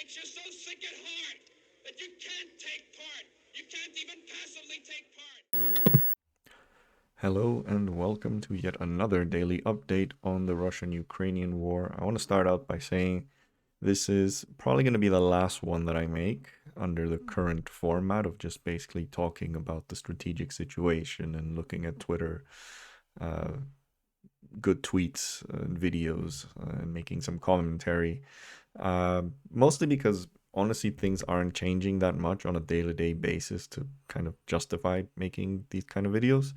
makes you so sick at heart that you can't take part. You can't even passively take part. Hello and welcome to yet another daily update on the Russian-Ukrainian war. I want to start out by saying this is probably going to be the last one that I make under the current format of just basically talking about the strategic situation and looking at Twitter, uh, good tweets and videos, and making some commentary. Mostly because honestly things aren't changing that much on a day-to-day basis to kind of justify making these kind of videos.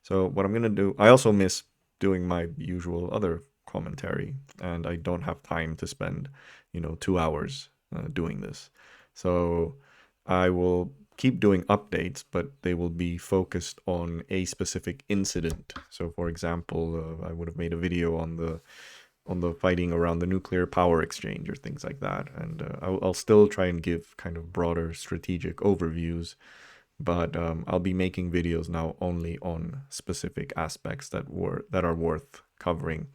So what I'm gonna do, I also miss doing my usual other commentary, and I don't have time to spend, 2 hours doing this. So I will keep doing updates, but they will be focused on a specific incident. So for example, I would have made a video on the fighting around the nuclear power exchange or things like that. And I'll still try and give kind of broader strategic overviews, but I'll be making videos now only on specific aspects that are worth covering.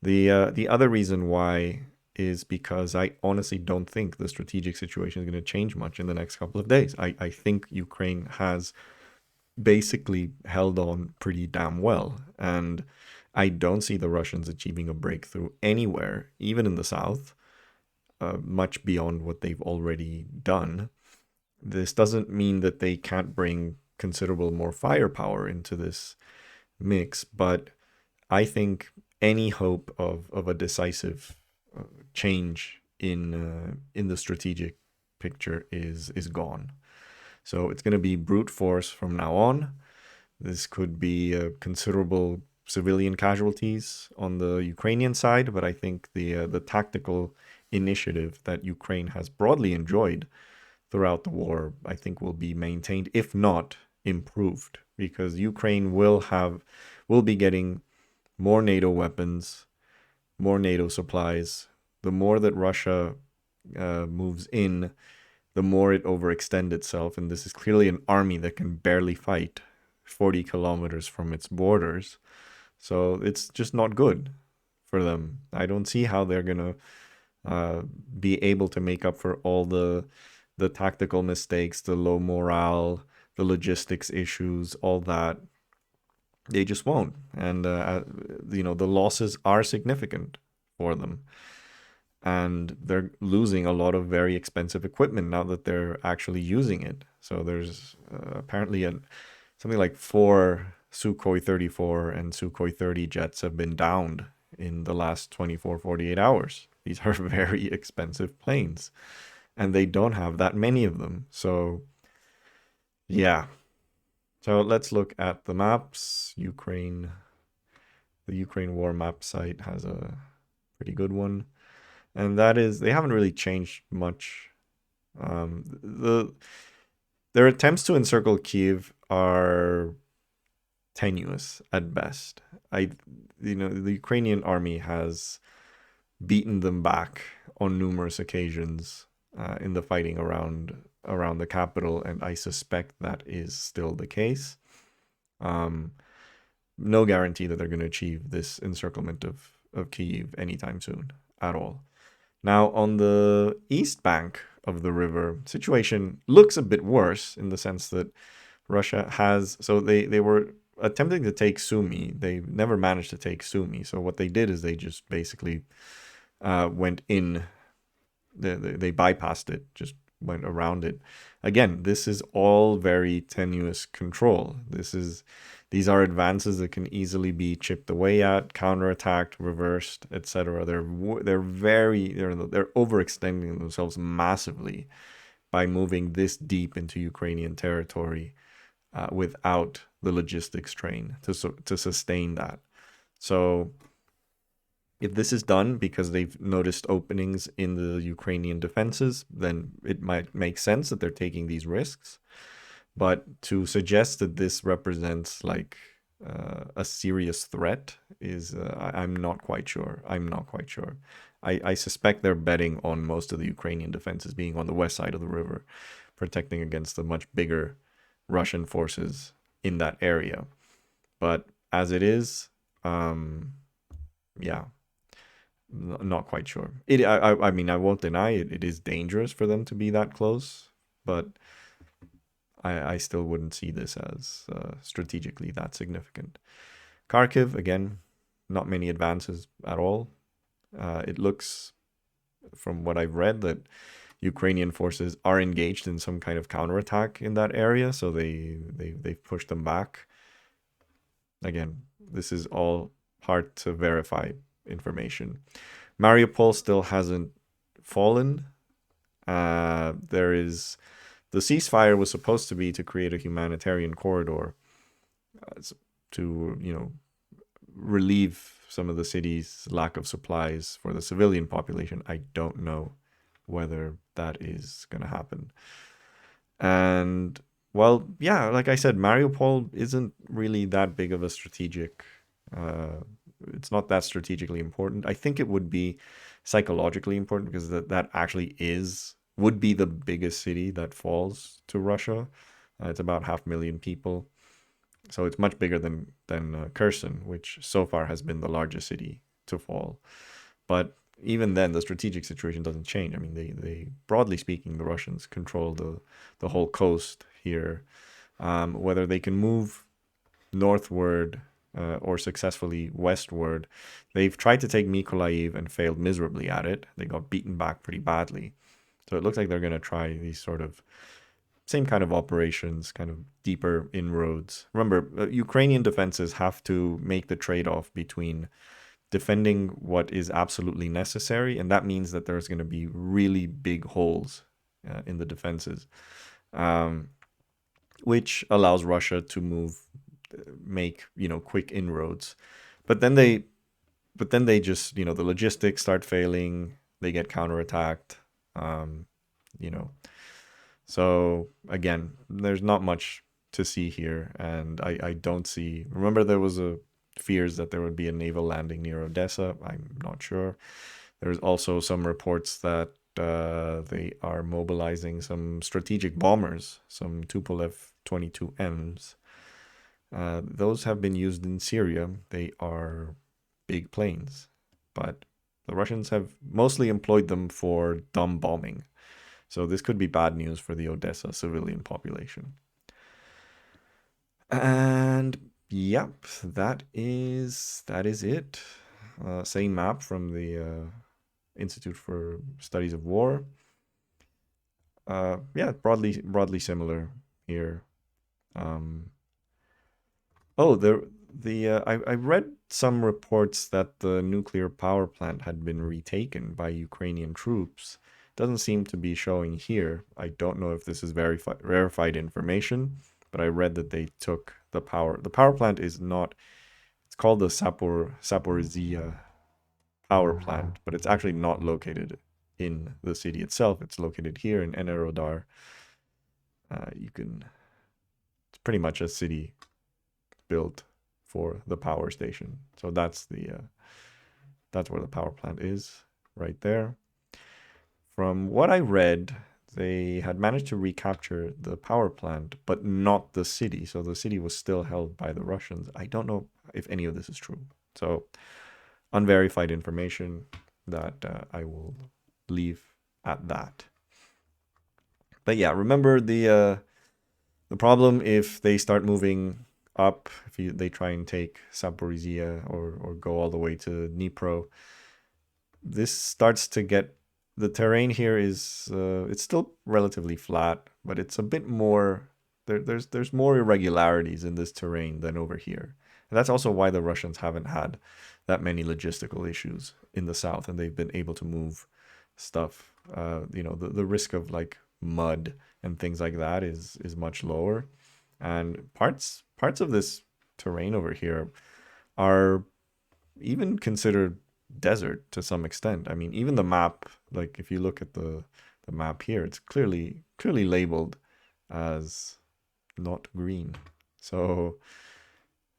The other reason why is because I honestly don't think the strategic situation is going to change much in the next couple of days. I think Ukraine has basically held on pretty damn well. And I don't see the Russians achieving a breakthrough anywhere, even in the south, much beyond what they've already done. This doesn't mean that they can't bring considerable more firepower into this mix, but I think any hope of a decisive change in the strategic picture is gone. So it's going to be brute force from now on. This could be considerable civilian casualties on the Ukrainian side, but I think the tactical initiative that Ukraine has broadly enjoyed throughout the war, I think will be maintained, if not improved, because Ukraine will be getting more NATO weapons, more NATO supplies. The more that Russia moves in, the more it overextends itself. And this is clearly an army that can barely fight 40 kilometers from its borders. So it's just not good for them. I don't see how they're going to be able to make up for all the tactical mistakes, the low morale, the logistics issues, all that. They just won't. And, the losses are significant for them, and they're losing a lot of very expensive equipment now that they're actually using it. So there's apparently something like 4 Sukhoi 34 and Sukhoi 30 jets have been downed in the last 24, 48 hours. These are very expensive planes, and they don't have that many of them. So, yeah. So let's look at the maps. The Ukraine war map site has a pretty good one. And that is, they haven't really changed much. Their attempts to encircle Kyiv are tenuous at best. The Ukrainian army has beaten them back on numerous occasions in the fighting around the capital, and I suspect that is still the case. No guarantee that they're going to achieve this encirclement of Kyiv anytime soon at all. Now, on the east bank of the river, situation looks a bit worse in the sense that Russia has, so they were attempting to take Sumy. They never managed to take Sumy. So what they did is they just basically went in, they bypassed it, just went around it. Again, this is all very tenuous control. These are advances that can easily be chipped away at, counterattacked, reversed, etc. They're overextending themselves massively by moving this deep into Ukrainian territory without the logistics strain to sustain that. So if this is done because they've noticed openings in the Ukrainian defenses, then it might make sense that they're taking these risks. But to suggest that this represents like a serious threat is, I'm not quite sure. I'm not quite sure. I suspect they're betting on most of the Ukrainian defenses being on the west side of the river, protecting against the much bigger Russian forces in that area. But as it is, yeah, Not quite sure. I mean, I won't deny it. It is dangerous for them to be that close, but I still wouldn't see this as strategically that significant. Kharkiv, again, not many advances at all. It looks, from what I've read, that Ukrainian forces are engaged in some kind of counterattack in that area, so they've pushed them back. Again, this is all hard to verify information. Mariupol still hasn't fallen. There is the ceasefire was supposed to be to create a humanitarian corridor to, relieve some of the city's lack of supplies for the civilian population. I don't know whether that is going to happen. And, well, yeah, like I said, Mariupol isn't really that big of a strategic, it's not that strategically important. I think it would be psychologically important because that actually would be the biggest city that falls to Russia. It's about 500,000 people. So it's much bigger than Kherson, which so far has been the largest city to fall. But even then, the strategic situation doesn't change. I mean, they broadly speaking, the Russians control the whole coast here. Whether they can move northward or successfully westward, they've tried to take Mykolaiv and failed miserably at it. They got beaten back pretty badly. So it looks like they're going to try these sort of same kind of operations, kind of deeper inroads. Remember, Ukrainian defenses have to make the trade-off between defending what is absolutely necessary, and that means that there's going to be really big holes in the defenses, which allows Russia to make quick inroads. But then they just the logistics start failing. They get counterattacked. So again, there's not much to see here, and I don't see. Remember, there was fears that there would be a naval landing near Odessa. I'm not sure. There's also some reports that they are mobilizing some strategic bombers, some Tupolev 22Ms. Those have been used in Syria. They are big planes, but the Russians have mostly employed them for dumb bombing. So this could be bad news for the Odessa civilian population. And yep, that is it. Same map from the Institute for Studies of War. Yeah, broadly similar here. I read some reports that the nuclear power plant had been retaken by Ukrainian troops. Doesn't seem to be showing here. I don't know if this is verified information, but I read that they took the power. The power plant is not. It's called the Zaporizhia power plant, but it's actually not located in the city itself. It's located here in Enerodar. It's pretty much a city built for the power station. So that's where the power plant is, right there. From what I read, they had managed to recapture the power plant, but not the city. So the city was still held by the Russians. I don't know if any of this is true. So unverified information that I will leave at that. But yeah, remember the problem if they start moving up, if they try and take Zaporizhia or go all the way to Dnipro, this starts to get, the terrain here is it's still relatively flat, but it's a bit more, there's more irregularities in this terrain than over here. And that's also why the Russians haven't had that many logistical issues in the south, and they've been able to move stuff. The risk of like mud and things like that is much lower. And parts of this terrain over here are even considered desert to some extent. I mean, even the map, like if you look at the map here, it's clearly labeled as not green. So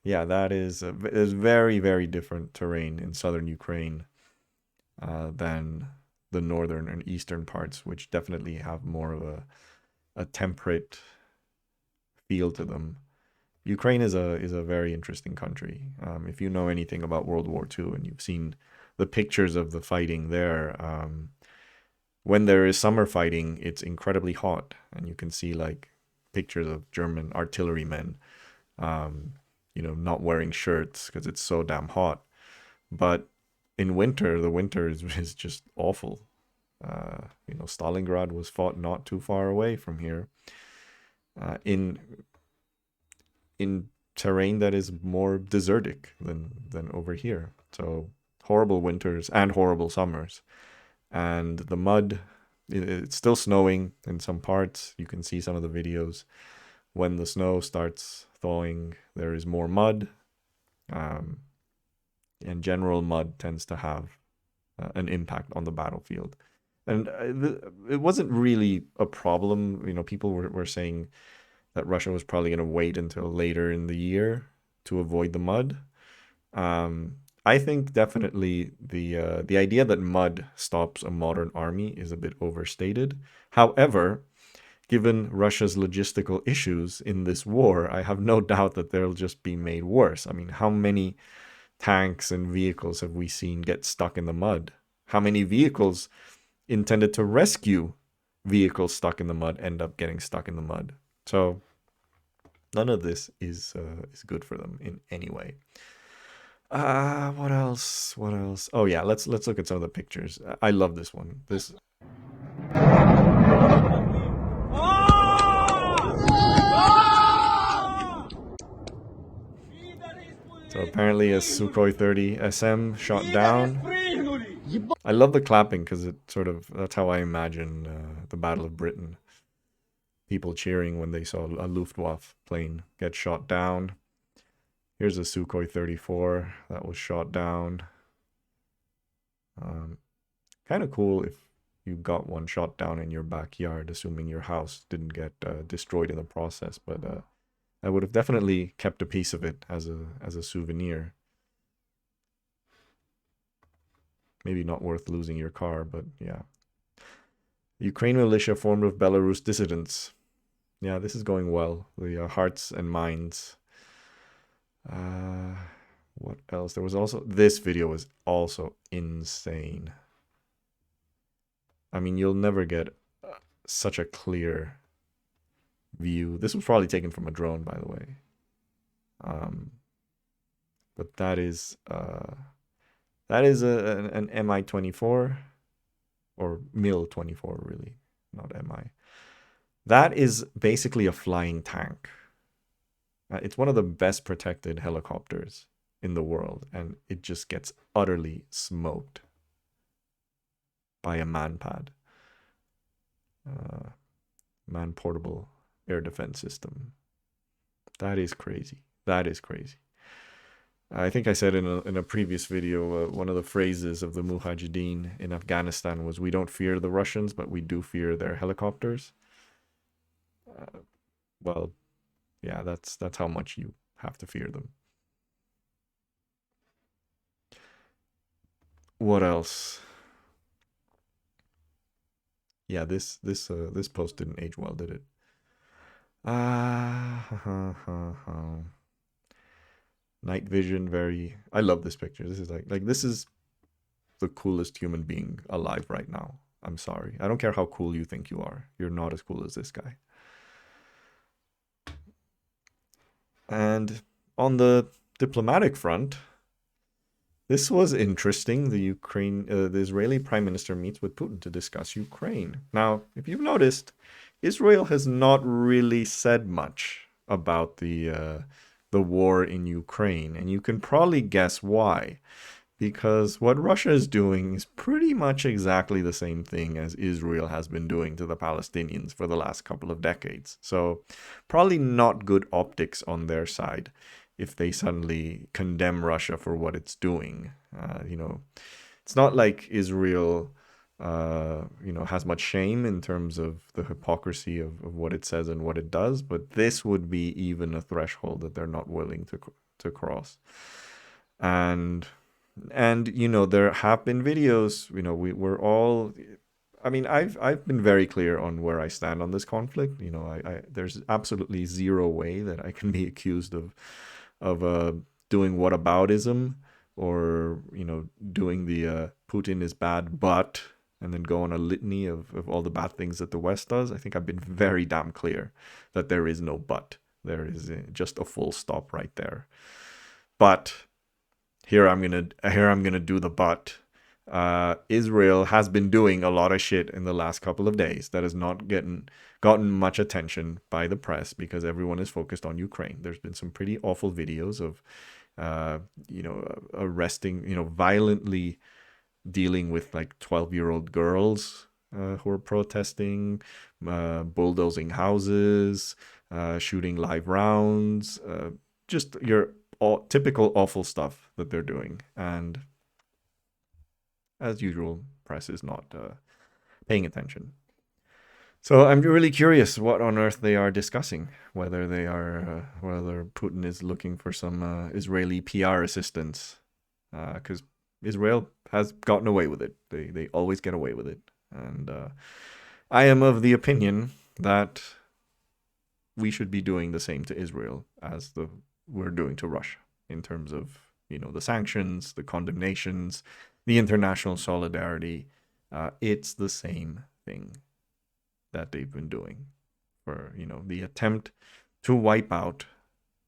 yeah, that is very, very different terrain in southern Ukraine than the northern and eastern parts, which definitely have more of a temperate feel to them. Ukraine is a very interesting country. If you know anything about World War II and you've seen the pictures of the fighting there. When there is summer fighting, it's incredibly hot, and you can see like pictures of German artillerymen, not wearing shirts because it's so damn hot. But in winter, the winter is just awful. Stalingrad was fought not too far away from here, in terrain that is more desertic than over here. So horrible winters and horrible summers. And the mud, it's still snowing in some parts. You can see some of the videos. When the snow starts thawing, there is more mud. And general mud tends to have an impact on the battlefield. And it wasn't really a problem. People were saying that Russia was probably going to wait until later in the year to avoid the mud. I think definitely the idea that mud stops a modern army is a bit overstated. However, given Russia's logistical issues in this war, I have no doubt that they'll just be made worse. I mean, how many tanks and vehicles have we seen get stuck in the mud? How many vehicles intended to rescue vehicles stuck in the mud end up getting stuck in the mud? So none of this is good for them in any way. What else? Oh yeah, let's look at some of the pictures. I love this one. So apparently a Sukhoi 30 SM shot down. I love the clapping because that's how I imagine the Battle of Britain. People cheering when they saw a Luftwaffe plane get shot down. Here's a Sukhoi 34 that was shot down. Kind of cool if you got one shot down in your backyard, assuming your house didn't get destroyed in the process. But I would have definitely kept a piece of it as a souvenir. Maybe not worth losing your car, but yeah. Ukraine militia formed of Belarus dissidents. Yeah, this is going well. The Hearts and Minds. What else? There was also, this video was also insane. I mean, you'll never get such a clear view. This was probably taken from a drone, by the way. But that is an Mi-24 or Mil-24, really, not Mi. That is basically a flying tank. It's one of the best protected helicopters in the world, and it just gets utterly smoked by a manpad. Man-portable air defense system. That is crazy. That is crazy. I think I said in a previous video, one of the phrases of the Mujahideen in Afghanistan was, "We don't fear the Russians, but we do fear their helicopters." Well, yeah, that's how much you have to fear them. What else? Yeah, this post didn't age well, did it? Night vision, I love this picture. This is like this is the coolest human being alive right now. I'm sorry. I don't care how cool you think you are. You're not as cool as this guy. And on the diplomatic front, this was interesting. The Israeli Prime Minister meets with Putin to discuss Ukraine. Now, if you've noticed, Israel has not really said much about the war in Ukraine, and you can probably guess why. Because what Russia is doing is pretty much exactly the same thing as Israel has been doing to the Palestinians for the last couple of decades. So probably not good optics on their side if they suddenly condemn Russia for what it's doing. It's not like Israel has much shame in terms of the hypocrisy of what it says and what it does, but this would be even a threshold that they're not willing to cross. And there have been videos, we're all, I mean, I've been very clear on where I stand on this conflict. There's absolutely zero way that I can be accused of doing whataboutism or doing the Putin is bad, but, and then go on a litany of all the bad things that the West does. I think I've been very damn clear that there is no but. There is just a full stop right there. But here I'm gonna do the but. Israel has been doing a lot of shit in the last couple of days that has not gotten much attention by the press because everyone is focused on Ukraine. There's been some pretty awful videos of, arresting, violently dealing with like 12-year-old girls who are protesting, bulldozing houses, shooting live rounds, just your typical awful stuff that they're doing. And as usual, press is not paying attention. So I'm really curious what on earth they are discussing. Whether whether Putin is looking for some Israeli PR assistance, because Israel has gotten away with it. They always get away with it, and I am of the opinion that we should be doing the same to Israel as we're doing to Russia in terms of the sanctions, the condemnations, the international solidarity. It's the same thing that they've been doing for the attempt to wipe out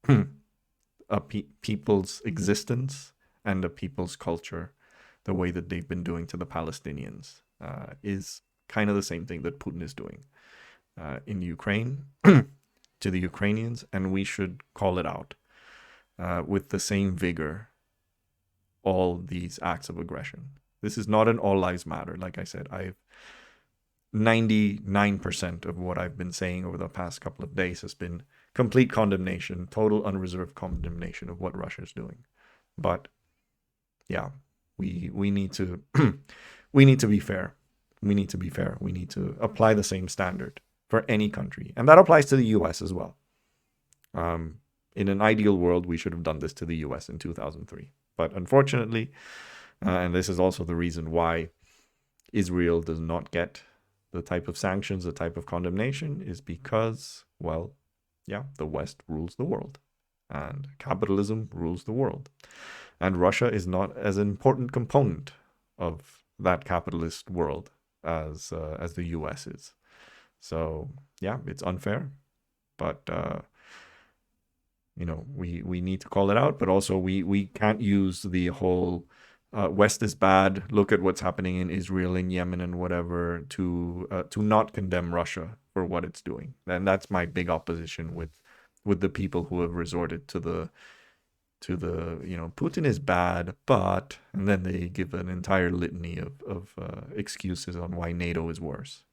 a people's existence and a people's culture, the way that they've been doing to the Palestinians, is kind of the same thing that Putin is doing in Ukraine to the Ukrainians, and we should call it out with the same vigor, all these acts of aggression. This is not an all lives matter. Like I said, 99% of what I've been saying over the past couple of days has been complete condemnation, total unreserved condemnation of what Russia is doing. But yeah, we need to we need to be fair. We need to be fair. We need to apply the same standard for any country, and that applies to the U.S. as well. In an ideal world, we should have done this to the U.S. in 2003, but unfortunately, and this is also the reason why Israel does not get the type of sanctions, the type of condemnation, is because, well, yeah, the West rules the world and capitalism rules the world. And Russia is not as an important component of that capitalist world as the US is. So, yeah, it's unfair, but we need to call it out, but also we can't use the whole West is bad, look at what's happening in Israel, in Yemen, and whatever, to not condemn Russia for what it's doing. And that's my big opposition with the people who have resorted to the Putin is bad, but, and then they give an entire litany of excuses on why NATO is worse.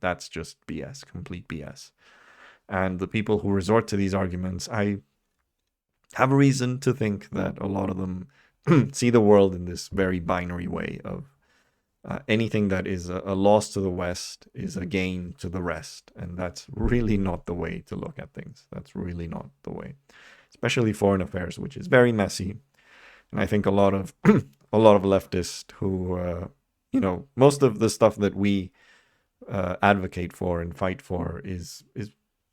That's just BS, complete BS. And the people who resort to these arguments, I have a reason to think that a lot of them see the world in this very binary way of anything that is a loss to the West is a gain to the rest. And that's really not the way to look at things. That's really not the way, especially foreign affairs, which is very messy. And I think a lot of leftists who, most of the stuff that we advocate for and fight for is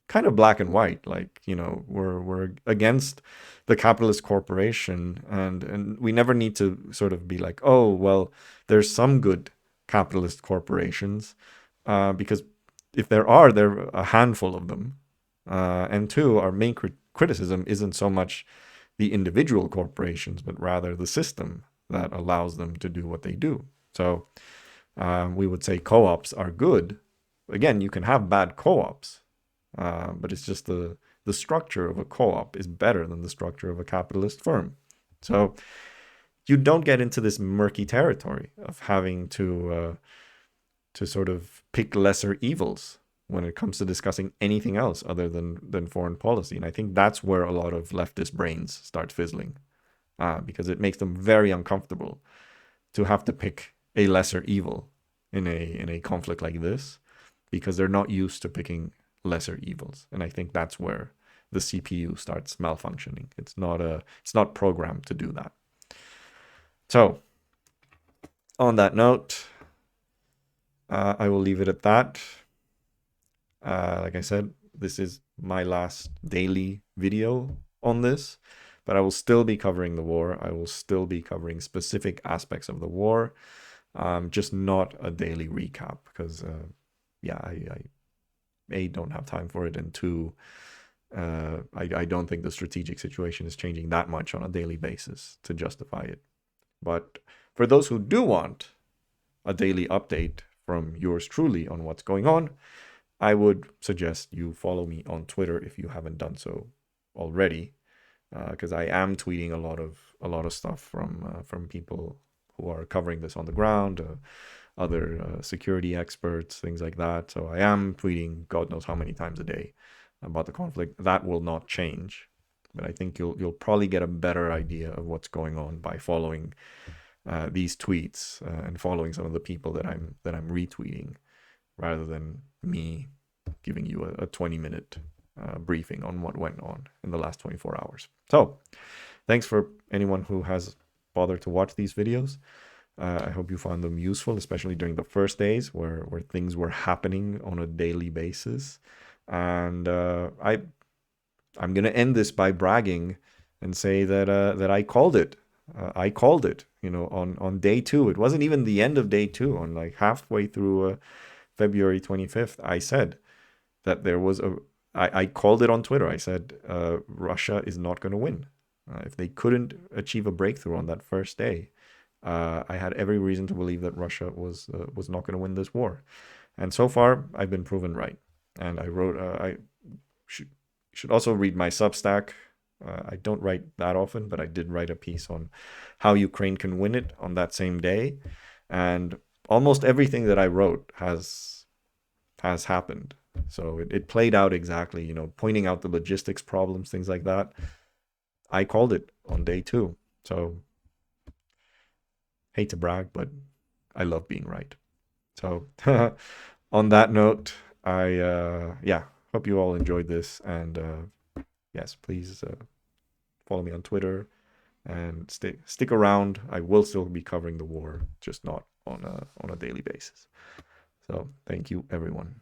kind of black and white. Like, we're against the capitalist corporation, and we never need to sort of be like, oh, well, there's some good capitalist corporations, because if there are a handful of them, and two, our main criticism isn't so much the individual corporations, but rather the system that allows them to do what they do. So we would say co-ops are good. Again, you can have bad co-ops, but it's just the structure of a co-op is better than the structure of a capitalist firm. So you don't get into this murky territory of having to sort of pick lesser evils when it comes to discussing anything else other than foreign policy. And I think that's where a lot of leftist brains start fizzling, because it makes them very uncomfortable to have to pick a lesser evil in a conflict like this, because they're not used to picking lesser evils. And I think that's where the CPU starts malfunctioning. It's not programmed to do that. So on that note, I will leave it at that. Like I said, this is my last daily video on this, But I will still be covering the war. I will still be covering specific aspects of the war, just not a daily recap because, I don't have time for it, and two, I don't think the strategic situation is changing that much on a daily basis to justify it. But for those who do want a daily update from yours truly on what's going on, I would suggest you follow me on Twitter if you haven't done so already, because I am tweeting a lot of stuff from people who are covering this on the ground, other security experts, things like that. So I am tweeting God knows how many times a day about the conflict. That will not change, but I think you'll probably get a better idea of what's going on by following these tweets and following some of the people that I'm retweeting, rather than me giving you a 20-minute briefing on what went on in the last 24 hours. So thanks for anyone who has bothered to watch these videos. I hope you found them useful, especially during the first days where things were happening on a daily basis. And I'm going to end this by bragging and say that I called it. I called it, on day 2. It wasn't even the end of day 2. On like halfway through February 25th, I said that there was I called it on Twitter. I said Russia is not going to win. If they couldn't achieve a breakthrough on that first day, I had every reason to believe that Russia was not going to win this war. And so far, I've been proven right. And I wrote, I should also read my Substack. I don't write that often, but I did write a piece on how Ukraine can win it on that same day. And almost everything that I wrote has happened. So it played out exactly, pointing out the logistics problems, things like that. I called it on day 2. So hate to brag, but I love being right. So on that note, I hope you all enjoyed this, and yes, please follow me on Twitter and stick around. I will still be covering the war, just not on a daily basis. So thank you, everyone.